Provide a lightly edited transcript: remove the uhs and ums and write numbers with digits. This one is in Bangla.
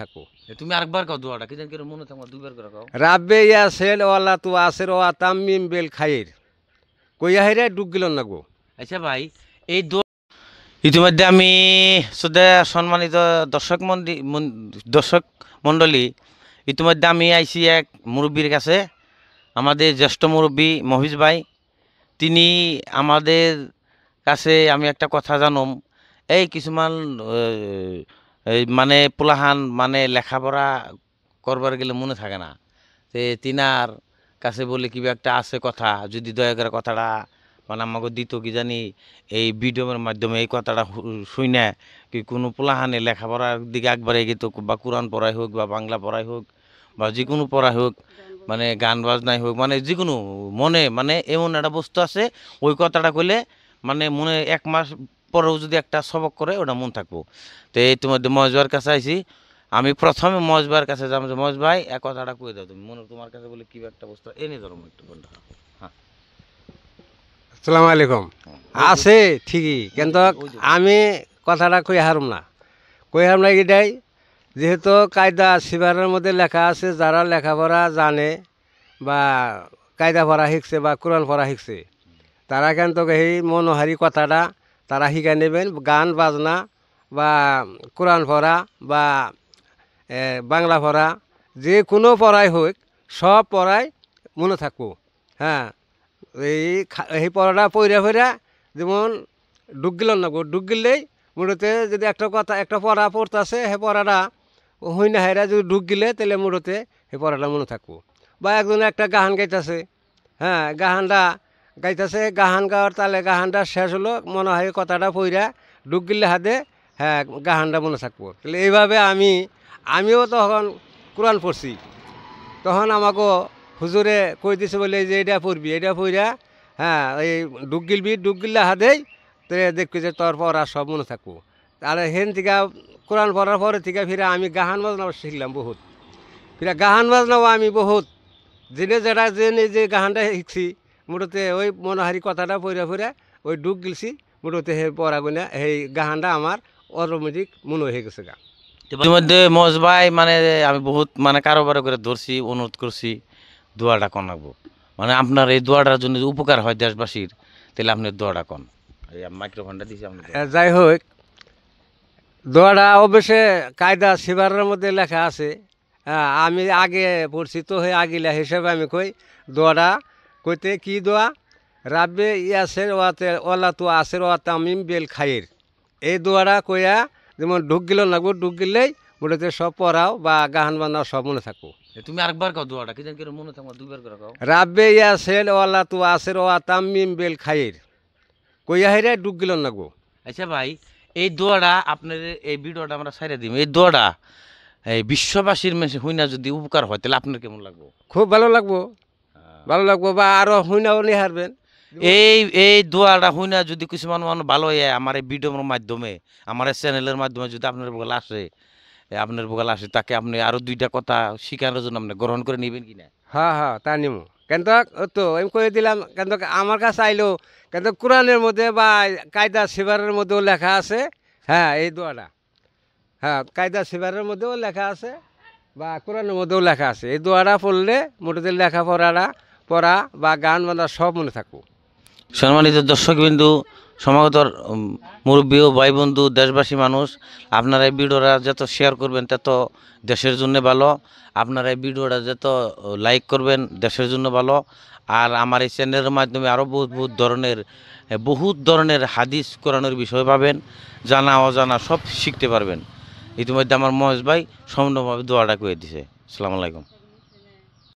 থাকো। তুমি আরেকবার কও দোয়াটা কি জানি মনে থাকো দুইবার করে কও। রাব্বে ইয়াসেল ওয়ালা তু আসের ওয়া তাম্মিম বেল খাইর কইয়া হেরে ডুব গিল না গো। আচ্ছা ভাই এই ইতিমধ্যে আমি সম্মানিত দর্শক মণ্ডলী, ইতিমধ্যে আমি আইছি এক মুরব্বীর কাছে, আমাদের জ্যেষ্ঠ মুরব্বী মহিজ ভাই। তিনি আমাদের কাছে আমি একটা কথা জানম, এই কিছুমান এই মানে পোলাহান মানে লেখাপড়া করবার গেলে মনে থাকে না, তিনার কাছে বলে কিবা একটা আছে কথা, যদি দয়া করে কথাটা মানে আমাকে দিত কি জানি এই ভিডিওর মাধ্যমে এই কথাটা শুনে কি কোনো পোলাহানে লেখাপড়ার দিকে একবারে গেত, বা কোরআন পড়াই হোক বা বাংলা পড়াই হোক বা যে কোনো পড়াই হোক, মানে গান বাজনাই হোক, মানে যে কোনো মনে মানে এমন একটা বস্তু আছে ওই কথাটা কইলে মানে মনে 1 মাস পরেও যদি একটা সবক করে ওটা মন থাকবো। তো এই তোমাদের মহেশবার কাছে আইছি, আমি প্রথমে মহেশবার কাছে যাবো যে মহেশ ভাই এক কথাটা কয়ে দাও তুমি মনে তোমার কাছে বলে কি একটা বস্তু এনে ধরো একটু বলটা। আসসালামু আলাইকুম। আছে ঠিকই, কিন্তু আমি কথাটা কই হারুম না এটাই, যেহেতু কায়দা সিবারের মধ্যে লেখা আছে, যারা লেখাপড়া জানে বা কায়দা পড়া শিখছে বা কোরআন পড়া শিখছে তারা কিন্তু এই মনোহারি কথাটা তারা শিখাই নেবেন। গান বাজনা বা কোরআন পড়া বা বাংলা পড়া যে কোনো পড়াই হোক, সব পড়াই মনে থাকবো। হ্যাঁ, এই পড়াটা পইরা যেমন ডুব গেল না গো, ডুব গেলেই মুড়োতে যদি একটা কথা একটা পড়া পড়তেছে সে পড়াটা হই না হেরা যদি ডুব গেলে তাহলে মুড়োতে সেই পড়াটা মনে থাকবো। বা একজনে একটা গাহান গাইতেছে, হ্যাঁ গাহানটা গাইতেছে, গাহান গাওয়ার তালে গাহানটা শেষ হলো, মনে হয় কথাটা পইরা ডুব গেলে হাতে হ্যাঁ গাহানটা মনে থাকবো। তাহলে এইভাবে আমিও তখন কোরআন পড়ছি, তখন আমাকে হুজুরে কই দিছে বলে যে এটা পড়বি, এটা পড়া হ্যাঁ এই ডুব গিললে হাতেই তো দেখবি যে তোর পড়া সব মনে থাকবো। তাহলে হেন থেকে কোরআন পড়ার পরে থেকে ফিরে আমি গাহান বাজনাও শিখলাম বহুত, ফিরে গাহান বাজনাও আমি বহুত জেনে যে গাহানটা শিখছি মোটাতে ওই মনোহারি কথাটা পড়া ওই ডুব গিলছি মোটাতে সেই পড়া গুনা সেই গাহানটা আমার অটোমেটিক মনে হয়ে গেছে গা। ইতিমধ্যে মহেশ ভাই মানে আমি বহুত মানে কারোবার করে ধরছি, অনুরোধ করছি দোয়াটা কন রাখবো, মানে আপনার এই দোয়াটার জন্য উপকার হয় দেশবাসীর, তাহলে আপনার দোয়াটা কন। এই মাইক্রোফোনটা দিয়েছি আপনি। যাই হোক, দোয়াটা অবশ্যই কায়দা সিবারের মধ্যে লেখা আছে। হ্যাঁ, আমি আগে পড়ছি তো হয়ে আগিলা হিসেবে আমি কই দোয়াটা কইতে কি দোয়া, রাব্বে ইয়াসের ওয়াতে ওলা তু আসের ওয়া তামিম বেল খাইর, এই দোয়াটা কইয়া যেমন ঢুক গেল লাগবো, ঢুক গেলেই মোটাতে সব পড়াও বা গাহান বান্নাও সব মনে থাকবো। তুমি আরেকবার কও দোয়াটা কি জানি মনে থাকো দুইবার করে কও। রাব্বে ইয়াসের ওলা তু আসের ওয়া তামিম বেল খাইর কইয়া হেরে ঢুক গেল লাগবো। আচ্ছা ভাই, এই দোয়াটা আপনার এই ভিডিওটা আমরা ছাইড়া দিব, এই দোয়াটা এই বিশ্ববাসীর মেসে হইনা যদি উপকার হয় তাহলে আপনার কেমন লাগবো? খুব ভালো লাগবো, ভালো লাগবো, বা আরো হইনাও নিয়ে হারবেন। এই এই দোয়াটা হইনা যদি কিছুমান মানুষ ভালো হয় আমার এই ভিডিওর মাধ্যমে, আমার এই চ্যানেলের মাধ্যমে যদি আপনার বগাল আসে তাকে আপনি আরো 2টা কথা শিখানোর জন্য আপনি গ্রহণ করে নেবেন কিনা? হ্যাঁ হ্যাঁ, তা নিমু, কিন্তু তো আমি কয়ে দিলাম, কিন্তু আমার কাছে আইলো কিন্তু কোরআনের মধ্যে বা কায়দা সিবারের মধ্যেও লেখা আছে। হ্যাঁ, এই দোয়াটা হ্যাঁ কায়দা সিবারের মধ্যেও লেখা আছে বা কোরআনের মধ্যেও লেখা আছে। এই দোয়াটা পড়লে মোটামুটি পড়া বা গান বাজনা সব মনে থাকবো। সম্মানিত দর্শকবিন্দু, সমাগত মুরব্বী ও ভাই বন্ধু, দেশবাসী মানুষ, আপনারা এই ভিডিওটা যত শেয়ার করবেন তত দেশের জন্য ভালো, আপনারা এই ভিডিওটা যত লাইক করবেন দেশের জন্য ভালো। আর আমার এই চ্যানেলের মাধ্যমে আরও বহুত ধরনের হাদিস কোরআনের বিষয় পাবেন, জানা অজানা সব শিখতে পারবেন। ইতিমধ্যে আমার মহেশ ভাই সম্পূর্ণভাবে দোয়াটা করে দিছে। আসসালামু আলাইকুম।